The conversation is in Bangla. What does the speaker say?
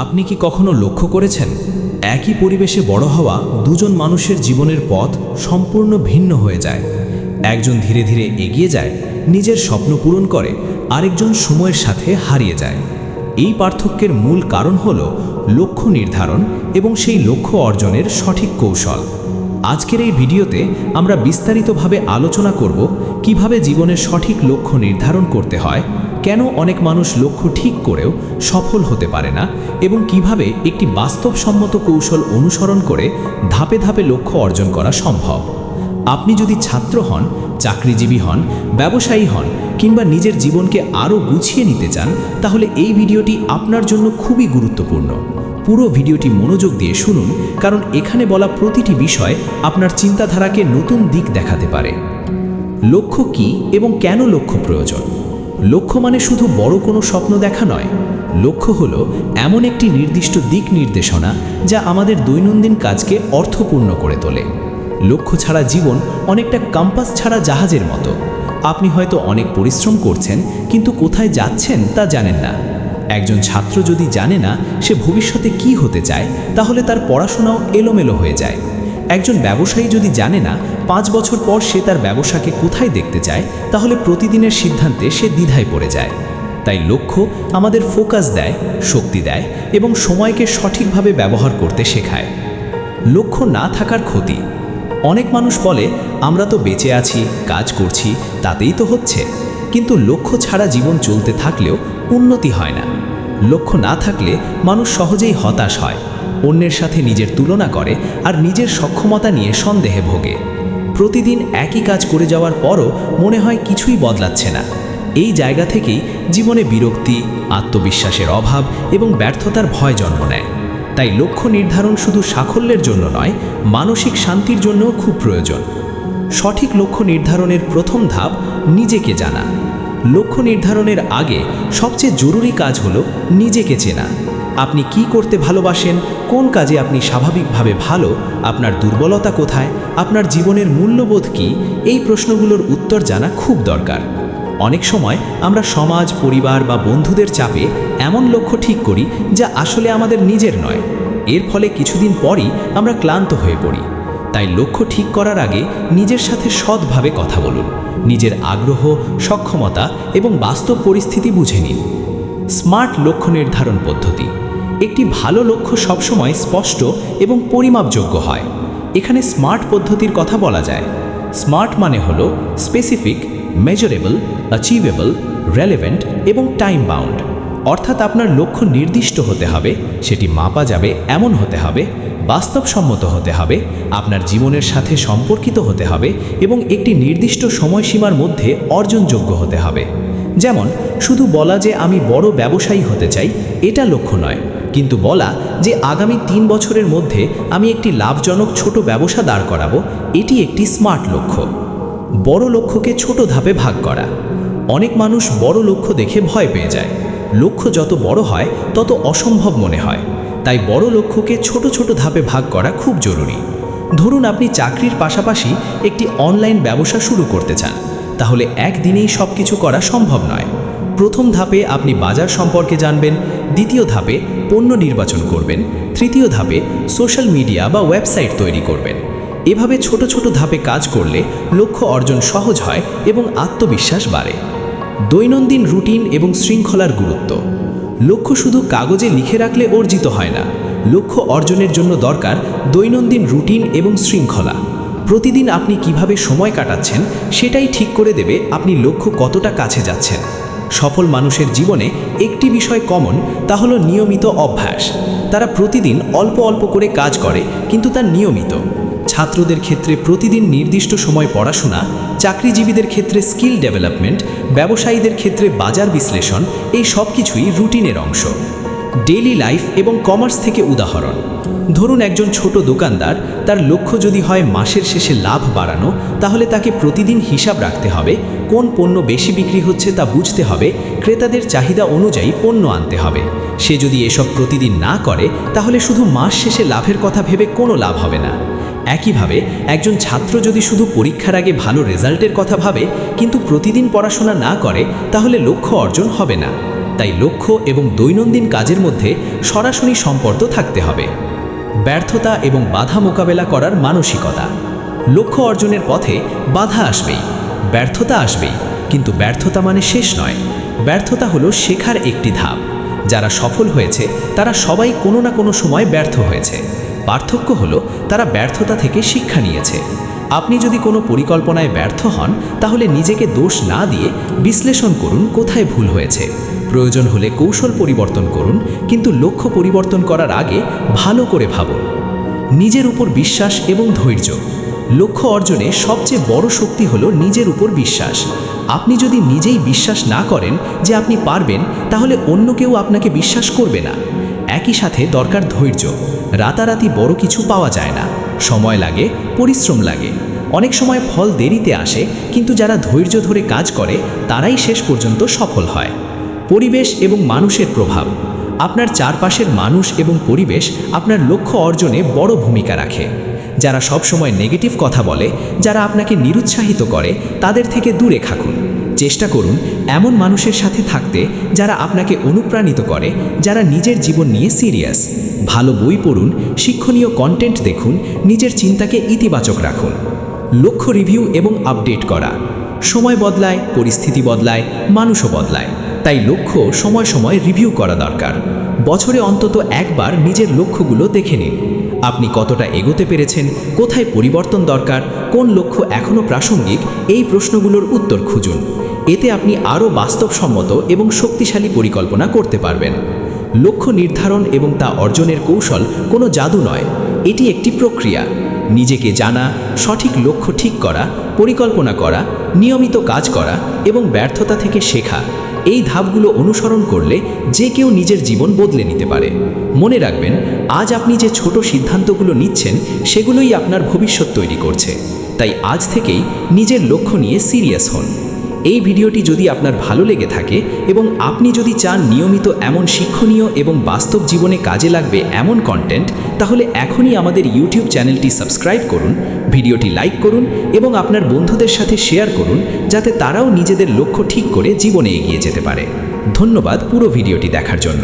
আপনি কি কখনো লক্ষ্য করেছেন একই পরিবেশে বড় হওয়া দুজন মানুষের জীবনের পথ সম্পূর্ণ ভিন্ন হয়ে যায়? একজন ধীরে ধীরে এগিয়ে যায়, নিজের স্বপ্ন পূরণ করে, আরেকজন সময়ের সাথে হারিয়ে যায়। এই পার্থক্যের মূল কারণ হল লক্ষ্য নির্ধারণ এবং সেই লক্ষ্য অর্জনের সঠিক কৌশল। আজকের এই ভিডিওতে আমরা বিস্তারিতভাবে আলোচনা করব কিভাবে জীবনের সঠিক লক্ষ্য নির্ধারণ করতে হয়, কেন অনেক মানুষ লক্ষ্য ঠিক করেও সফল হতে পারে না এবং কিভাবে একটি বাস্তবসম্মত কৌশল অনুসরণ করে ধাপে ধাপে লক্ষ্য অর্জন করা সম্ভব। আপনি যদি ছাত্র হন, চাকরিজীবী হন, ব্যবসায়ী হন কিংবা নিজের জীবনকে আরও গুছিয়ে নিতে চান, তাহলে এই ভিডিওটি আপনার জন্য খুবই গুরুত্বপূর্ণ। পুরো ভিডিওটি মনোযোগ দিয়ে শুনুন, কারণ এখানে বলা প্রতিটি বিষয় আপনার চিন্তাধারাকে নতুন দিক দেখাতে পারে। লক্ষ্য কী এবং কেন লক্ষ্য প্রয়োজন? লক্ষ্য মানে শুধু বড় কোনো স্বপ্ন দেখা নয়। লক্ষ্য হলো এমন একটি নির্দিষ্ট দিক নির্দেশনা যা আমাদের দৈনন্দিন কাজকে অর্থপূর্ণ করে তোলে। লক্ষ্য ছাড়া জীবন অনেকটা কম্পাস ছাড়া জাহাজের মতো। আপনি হয়তো অনেক পরিশ্রম করছেন, কিন্তু কোথায় যাচ্ছেন তা জানেন না। একজন ছাত্র যদি জানে না সে ভবিষ্যতে কি হতে চায়, তাহলে তার পড়াশোনাও এলোমেলো হয়ে যায়। একজন ব্যবসায়ী যদি জানে না 5 বছর পর সে তার ব্যবসাকে কোথায় দেখতে চায়, তাহলে প্রতিদিনের সিদ্ধান্তে সে দ্বিধায় পড়ে যায়। তাই লক্ষ্য আমাদের ফোকাস দেয়, শক্তি দেয় এবং সময়কে সঠিকভাবে ব্যবহার করতে শেখায়। লক্ষ্য না থাকার ক্ষতি। অনেক মানুষ বলে, আমরা তো বেঁচে আছি, কাজ করছি, তাতেই তো হচ্ছে। কিন্তু লক্ষ্য ছাড়া জীবন চলতে থাকলেও উন্নতি হয় না। লক্ষ্য না থাকলে মানুষ সহজেই হতাশ হয়, অন্যের সাথে নিজের তুলনা করে আর নিজের সক্ষমতা নিয়ে সন্দেহে ভোগে। প্রতিদিন একই কাজ করে যাওয়ার পরও মনে হয় কিছুই বদলাচ্ছে না। এই জায়গা থেকেই জীবনে বিরক্তি, আত্মবিশ্বাসের অভাব এবং ব্যর্থতার ভয় জন্ম নেয়। তাই লক্ষ্য নির্ধারণ শুধু সাফল্যের জন্য নয়, মানসিক শান্তির জন্যও খুব প্রয়োজন। সঠিক লক্ষ্য নির্ধারণের প্রথম ধাপ নিজেকে জানা। লক্ষ্য নির্ধারণের আগে সবচেয়ে জরুরি কাজ হলো নিজেকে চেনা। আপনি কি করতে ভালোবাসেন, কোন কাজে আপনি স্বাভাবিকভাবে ভালো, আপনার দুর্বলতা কোথায়, আপনার জীবনের মূল্যবোধ কী, এই প্রশ্নগুলোর উত্তর জানা খুব দরকার। অনেক সময় আমরা সমাজ, পরিবার বা বন্ধুদের চাপে এমন লক্ষ্য ঠিক করি যা আসলে আমাদের নিজের নয়। এর ফলে কিছুদিন পরই আমরা ক্লান্ত হয়ে পড়ি। তাই লক্ষ্য ঠিক করার আগে নিজের সাথে সৎভাবে কথা বলুন, নিজের আগ্রহ, সক্ষমতা এবং বাস্তব পরিস্থিতি বুঝে নিন। স্মার্ট লক্ষ্য নির্ধারণ পদ্ধতি। একটি ভালো লক্ষ্য সবসময় স্পষ্ট এবং পরিমাপযোগ্য হয়। এখানে স্মার্ট পদ্ধতির কথা বলা যায়। স্মার্ট মানে হলো স্পেসিফিক, মেজারেবল, অ্যাচিভেবল, রেলেভেন্ট এবং টাইম বাউন্ড। অর্থাৎ আপনার লক্ষ্য নির্দিষ্ট হতে হবে, সেটি মাপা যাবে এমন হতে হবে, বাস্তবসম্মত হতে হবে, আপনার জীবনের সাথে সম্পর্কিত হতে হবে এবং একটি নির্দিষ্ট সময়সীমার মধ্যে অর্জনযোগ্য হতে হবে। যেমন শুধু বলা যে আমি বড় ব্যবসায়ী হতে চাই, এটা লক্ষ্য নয়, কিন্তু বলা যে আগামী 3 বছরের মধ্যে আমি একটি লাভজনক ছোট ব্যবসা দাঁড় করাবো, এটি একটি স্মার্ট লক্ষ্য। বড় লক্ষ্যকে ছোট ধাপে ভাগ করা। অনেক মানুষ বড় লক্ষ্য দেখে ভয় পেয়ে যায়। লক্ষ্য যত বড় হয় তত অসম্ভব মনে হয়। তাই বড় লক্ষ্যকে ছোট ছোট ধাপে ভাগ করা খুব জরুরি। ধরুন আপনি চাকরির পাশাপাশি একটি অনলাইন ব্যবসা শুরু করতে চান, তাহলে একদিনেই সব কিছু করা সম্ভব নয়। প্রথম ধাপে আপনি বাজার সম্পর্কে জানবেন, দ্বিতীয় ধাপে পণ্য নির্বাচন করবেন, তৃতীয় ধাপে সোশ্যাল মিডিয়া বা ওয়েবসাইট তৈরি করবেন। এভাবে ছোট ছোট ধাপে কাজ করলে লক্ষ্য অর্জন সহজ হয় এবং আত্মবিশ্বাস বাড়ে। দৈনন্দিন রুটিন এবং শৃঙ্খলার গুরুত্ব। লক্ষ্য শুধু কাগজে লিখে রাখলে অর্জিত হয় না। লক্ষ্য অর্জনের জন্য দরকার দৈনন্দিন রুটিন এবং শৃঙ্খলা। প্রতিদিন আপনি কিভাবে সময় কাটাচ্ছেন সেটাই ঠিক করে দেবে আপনি লক্ষ্য কতটা কাছে যাচ্ছেন। সফল মানুষের জীবনে একটি বিষয় কমন, তা হলো নিয়মিত অভ্যাস। তারা প্রতিদিন অল্প অল্প করে কাজ করে, কিন্তু তা নিয়মিত। ছাত্রদের ক্ষেত্রে প্রতিদিন নির্দিষ্ট সময় পড়াশোনা, চাকরিজীবীদের ক্ষেত্রে স্কিল ডেভেলপমেন্ট, ব্যবসায়ীদের ক্ষেত্রে বাজার বিশ্লেষণ, এই সব কিছুই রুটিনের অংশ। ডেইলি লাইফ এবং কমার্স থেকে উদাহরণ। ধরুন একজন ছোট দোকানদার, তার লক্ষ্য যদি হয় মাসের শেষে লাভ বাড়ানো, তাহলে তাকে প্রতিদিন হিসাব রাখতে হবে, কোন পণ্য বেশি বিক্রি হচ্ছে তা বুঝতে হবে, ক্রেতাদের চাহিদা অনুযায়ী পণ্য আনতে হবে। সে যদি এসব প্রতিদিন না করে, তাহলে শুধু মাস শেষে লাভের কথা ভেবে কোনো লাভ হবে না। একইভাবে একজন ছাত্র যদি শুধু পরীক্ষার আগে ভালো রেজাল্টের কথা ভাবে কিন্তু প্রতিদিন পড়াশোনা না করে, তাহলে লক্ষ্য অর্জন হবে না। তাই লক্ষ্য এবং দৈনন্দিন কাজের মধ্যে সরাসরি সম্পর্ক থাকতে হবে। ব্যর্থতা এবং বাধা মোকাবেলা করার মানসিকতা। লক্ষ্য অর্জনের পথে বাধা আসবেই, ব্যর্থতা আসবেই, কিন্তু ব্যর্থতা মানে শেষ নয়। ব্যর্থতা হলো শেখার একটি ধাপ। যারা সফল হয়েছে তারা সবাই কোনো না কোনো সময় ব্যর্থ হয়েছে। পার্থক্য হলো তারা ব্যর্থতা থেকে শিক্ষা নিয়েছে। আপনি যদি কোনো পরিকল্পনায় ব্যর্থ হন তাহলে নিজেকে দোষ না দিয়ে বিশ্লেষণ করুন কোথায় ভুল হয়েছে। প্রয়োজন হলে কৌশল পরিবর্তন করুন, কিন্তু লক্ষ্য পরিবর্তন করার আগে ভালো করে ভাবুন। নিজের উপর বিশ্বাস এবং ধৈর্য। লক্ষ্য অর্জনে সবচেয়ে বড় শক্তি হলো নিজের উপর বিশ্বাস। আপনি যদি নিজেই বিশ্বাস না করেন যে আপনি পারবেন, তাহলে অন্য কেউ আপনাকে বিশ্বাস করবে না। একই সাথে দরকার ধৈর্য। রাতারাতি বড় কিছু পাওয়া যায় না, সময় লাগে, পরিশ্রম লাগে। অনেক সময় ফল দেরিতে আসে, কিন্তু যারা ধৈর্য ধরে কাজ করে তারাই শেষ পর্যন্ত সফল হয়। পরিবেশ এবং মানুষের প্রভাব। আপনার চারপাশের মানুষ এবং পরিবেশ আপনার লক্ষ্য অর্জনে বড় ভূমিকা রাখে। যারা সবসময় নেগেটিভ কথা বলে, যারা আপনাকে নিরুৎসাহিত করে, তাদের থেকে দূরে থাকুন। চেষ্টা করুন এমন মানুষের সাথে থাকতে যারা আপনাকে অনুপ্রাণিত করে, যারা নিজের জীবন নিয়ে সিরিয়াস। ভালো বই পড়ুন, শিক্ষণীয় কন্টেন্ট দেখুন, নিজের চিন্তাকে ইতিবাচক রাখুন। লক্ষ্য রিভিউ এবং আপডেট করা। সময় বদলায়, পরিস্থিতি বদলায়, মানুষও বদলায়। তাই লক্ষ্য সময় সময় রিভিউ করা দরকার। বছরে অন্তত একবার নিজের লক্ষ্যগুলো দেখে নিন। আপনি কতটা এগোতে পেরেছেন, কোথায় পরিবর্তন দরকার, কোন লক্ষ্য এখনও প্রাসঙ্গিক, এই প্রশ্নগুলোর উত্তর খুঁজুন। এতে আপনি আরও বাস্তবসম্মত এবং শক্তিশালী পরিকল্পনা করতে পারবেন। লক্ষ্য নির্ধারণ এবং তা অর্জনের কৌশল কোনো জাদু নয়, এটি একটি প্রক্রিয়া। নিজেকে জানা, সঠিক লক্ষ্য ঠিক করা, পরিকল্পনা করা, নিয়মিত কাজ করা এবং ব্যর্থতা থেকে শেখা, এই ধাপগুলো অনুসরণ করলে যে কেউ নিজের জীবন বদলে নিতে পারে। মনে রাখবেন, আজ আপনি যে ছোট সিদ্ধান্তগুলো নিচ্ছেন সেগুলোই আপনার ভবিষ্যৎ তৈরি করছে। তাই আজ থেকেই নিজের লক্ষ্য নিয়ে সিরিয়াস হন। এই ভিডিওটি যদি আপনার ভালো লেগে থাকে এবং আপনি যদি চান নিয়মিত এমন শিক্ষণীয় এবং বাস্তব জীবনে কাজে লাগবে এমন কন্টেন্ট, তাহলে এখনই আমাদের ইউটিউব চ্যানেলটি সাবস্ক্রাইব করুন, ভিডিওটি লাইক করুন এবং আপনার বন্ধুদের সাথে শেয়ার করুন, যাতে তারাও নিজেদের লক্ষ্য ঠিক করে জীবনে এগিয়ে যেতে পারে। ধন্যবাদ পুরো ভিডিওটি দেখার জন্য।